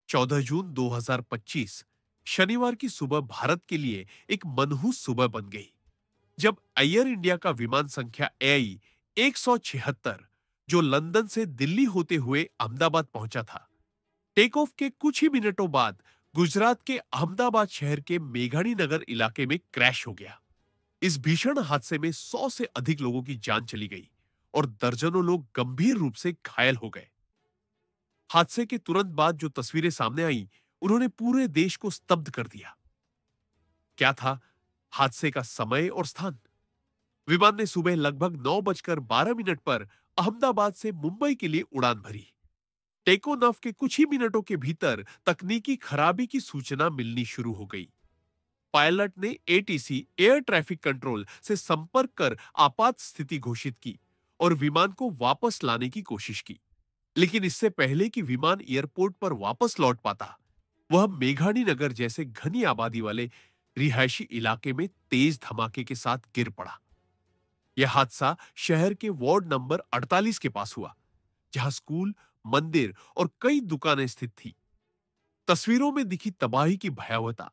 14 जून 2025 शनिवार की सुबह भारत के लिए एक मनहूस सुबह बन गई जब एयर इंडिया का विमान संख्या एआई 176 जो लंदन से दिल्ली होते हुए अहमदाबाद पहुंचा था, टेक ऑफ के कुछ ही मिनटों बाद गुजरात के अहमदाबाद शहर के मेघानी नगर इलाके में क्रैश हो गया। इस भीषण हादसे में 100 से अधिक लोगों की जान चली गई और दर्जनों लोग गंभीर रूप से घायल हो गए। हादसे के तुरंत बाद जो तस्वीरें सामने आई, उन्होंने पूरे देश को स्तब्ध कर दिया। क्या था हादसे का समय और स्थान? विमान ने सुबह लगभग 9:12 पर अहमदाबाद से मुंबई के लिए उड़ान भरी। टेक ऑफ के कुछ ही मिनटों के भीतर तकनीकी खराबी की सूचना मिलनी शुरू हो गई। पायलट ने एटीसी एयर ट्रैफिक कंट्रोल से संपर्क कर आपात स्थिति घोषित की और विमान को वापस लाने की कोशिश की। लेकिन इससे पहले कि विमान एयरपोर्ट पर वापस लौट पाता, वह मेघानी नगर जैसे घनी आबादी वाले रिहायशी इलाके में तेज धमाके के साथ गिर पड़ा। यह हादसा शहर के वार्ड नंबर 48 के पास हुआ, जहां स्कूल, मंदिर और कई दुकानें स्थित थी। तस्वीरों में दिखी तबाही की भयावहता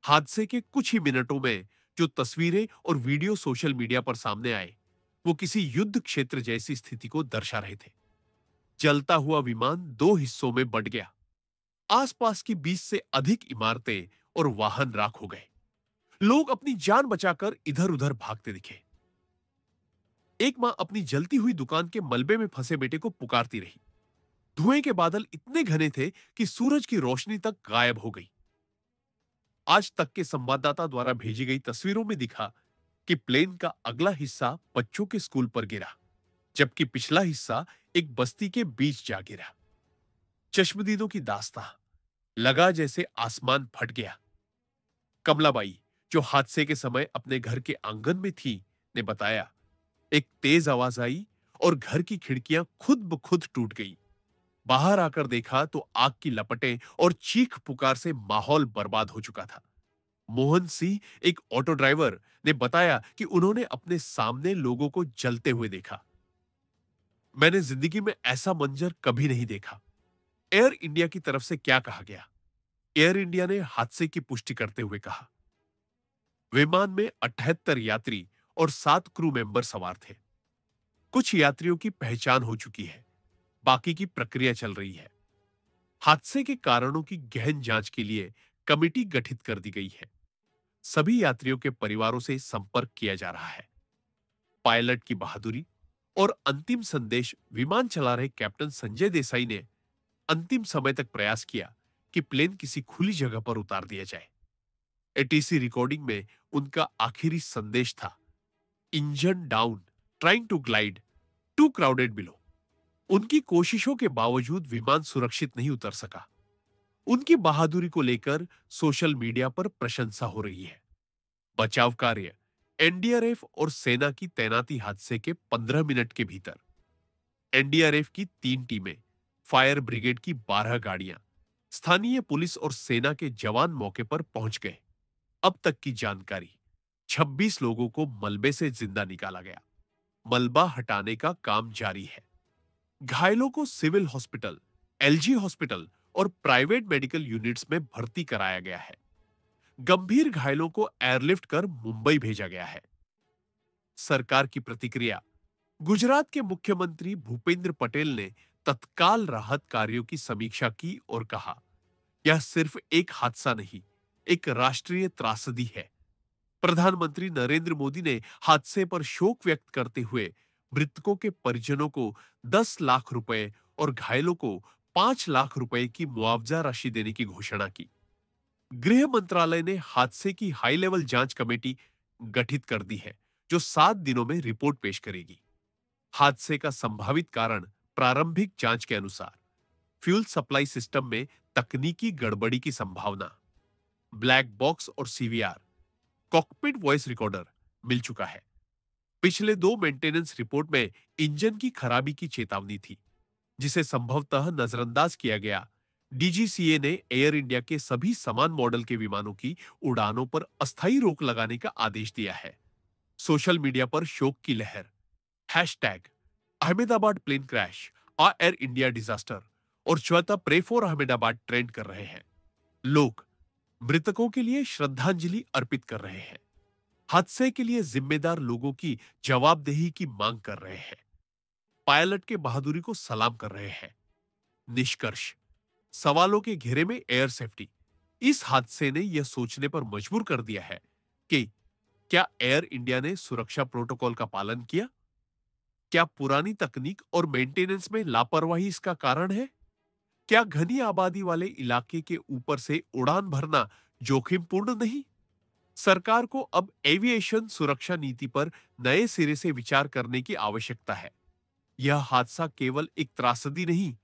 हादसे के कुछ ही मिनटों में जो तस्वीरें और वीडियो सोशल मीडिया पर सामने आए, वो किसी युद्ध क्षेत्र जैसी स्थिति को दर्शा रहे थे। जलता हुआ विमान दो हिस्सों में बंट गया। आसपास की 20 से अधिक इमारतें और वाहन राख हो गए। लोग अपनी जान बचाकर इधर-उधर भागते दिखे। एक मां अपनी जलती हुई दुकान के मलबे में फंसे बेटे को पुकारती रही। धुएं के बादल इतने घने थे कि सूरज की रोशनी तक गायब हो गई। आज तक के संवाददाता द्वारा भेजी गई तस्वीरों में दिखा कि प्लेन का अगला हिस्सा बच्चों के स्कूल पर गिरा, जबकि पिछला हिस्सा एक बस्ती के बीच जा गिरा। चश्मदीदों की दास्तां, लगा जैसे आसमान फट गया। कमलाबाई, जो हादसे के समय अपने घर के आंगन में थी, ने बताया, एक तेज आवाज आई और घर की खिड़कियां खुद ब खुद टूट गई। बाहर आकर देखा तो आग की लपटें और चीख पुकार से माहौल बर्बाद हो चुका था। मोहन सिंह, एक ऑटो ड्राइवर, ने बताया कि उन्होंने अपने सामने लोगों को जलते हुए देखा। मैंने जिंदगी में ऐसा मंजर कभी नहीं देखा। एयर इंडिया की तरफ से क्या कहा गया? एयर इंडिया ने हादसे की पुष्टि करते हुए कहा, विमान में 78 यात्री और 7 क्रू मेंबर सवार थे। कुछ यात्रियों की पहचान हो चुकी है, बाकी की प्रक्रिया चल रही है। हादसे के कारणों की गहन जांच के लिए कमेटी गठित कर दी गई है। सभी यात्रियों के परिवारों से संपर्क किया जा रहा है। पायलट की बहादुरी और अंतिम संदेश विमान चला रहे कैप्टन संजय देसाई ने अंतिम समय तक प्रयास किया कि प्लेन किसी खुली जगह पर उतार दिया जाए। एटीसी रिकॉर्डिंग में उनका आखिरी संदेश था, engine down, trying to glide, too crowded below. उनकी कोशिशों के बावजूद विमान सुरक्षित नहीं उतर सका। उनकी बहादुरी को लेकर सोशल मीडिया पर प्रशंसा हो रही है। बचाव कार्य, एनडीआरएफ और सेना की तैनाती हादसे के 15 मिनट के भीतर। एनडीआरएफ की 3 टीमें, फायर ब्रिगेड की 12 गाड़ियां, स्थानीय पुलिस और सेना के जवान मौके पर पहुंच गए। अब तक की जानकारी, 26 लोगों को मलबे से जिंदा निकाला गया। मलबा हटाने का काम जारी है। घायलों को सिविल हॉस्पिटल, एलजी हॉस्पिटल और प्राइवेट मेडिकल यूनिट्स में भर्ती कराया गया है। गंभीर घायलों को एयरलिफ्ट कर मुंबई भेजा गया है। सरकार की प्रतिक्रिया, गुजरात के मुख्यमंत्री भूपेंद्र पटेल ने तत्काल राहत कार्यों की समीक्षा की और कहा, यह सिर्फ एक हादसा नहीं, एक राष्ट्रीय त्रासदी है। प्रधानमंत्री नरेंद्र मोदी ने हादसे पर शोक व्यक्त करते हुए मृतकों के परिजनों को 10 लाख रुपए और घायलों को 5 लाख रुपए की मुआवजा राशि देने की घोषणा की। गृह मंत्रालय ने हादसे की हाई लेवल जांच कमेटी गठित कर दी है, जो 7 दिनों में रिपोर्ट पेश करेगी। हादसे का संभावित कारण प्रारंभिक जांच के अनुसार फ्यूल सप्लाई सिस्टम में तकनीकी गड़बड़ी की संभावना। ब्लैक बॉक्स और सीवीआर, कॉकपिट वॉइस रिकॉर्डर मिल चुका है। पिछले 2 मेंटेनेंस रिपोर्ट में इंजन की खराबी की चेतावनी थी, जिसे संभवतः नजरअंदाज किया गया। डीजीसीए ने एयर इंडिया के सभी समान मॉडल के विमानों की उड़ानों पर अस्थायी रोक लगाने का आदेश दिया है। सोशल मीडिया पर शोक की लहर, hashtag Ahmedabad plane crash, air India disaster और Shweta pray for Ahmedabad trend कर रहे हैं। लोग मृतकों के लिए श्रद्धांजलि अर्पित कर रहे हैं, हादसे के लिए जिम्मेदार लोगों की जवाबदेही की मांग कर रहे हैं, पायलट के बहादुरी को सलाम कर रहे हैं। निष्कर्ष, सवालों के घेरे में एयर सेफ्टी। इस हादसे ने यह सोचने पर मजबूर कर दिया है कि क्या एयर इंडिया ने सुरक्षा प्रोटोकॉल का पालन किया? क्या पुरानी तकनीक और मेंटेनेंस में लापरवाही इसका कारण है? क्या घनी आबादी वाले इलाके के ऊपर से उड़ान भरना जोखिमपूर्ण नहीं? सरकार को अब एविएशन सुरक्षा नीति पर नए सिरे से विचार करने की आवश्यकता है। यह हादसा केवल एक त्रासदी नहीं,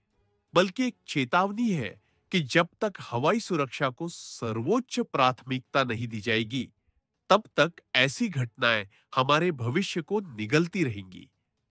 बल्कि एक चेतावनी है कि जब तक हवाई सुरक्षा को सर्वोच्च प्राथमिकता नहीं दी जाएगी, तब तक ऐसी घटनाएं हमारे भविष्य को निगलती रहेंगी।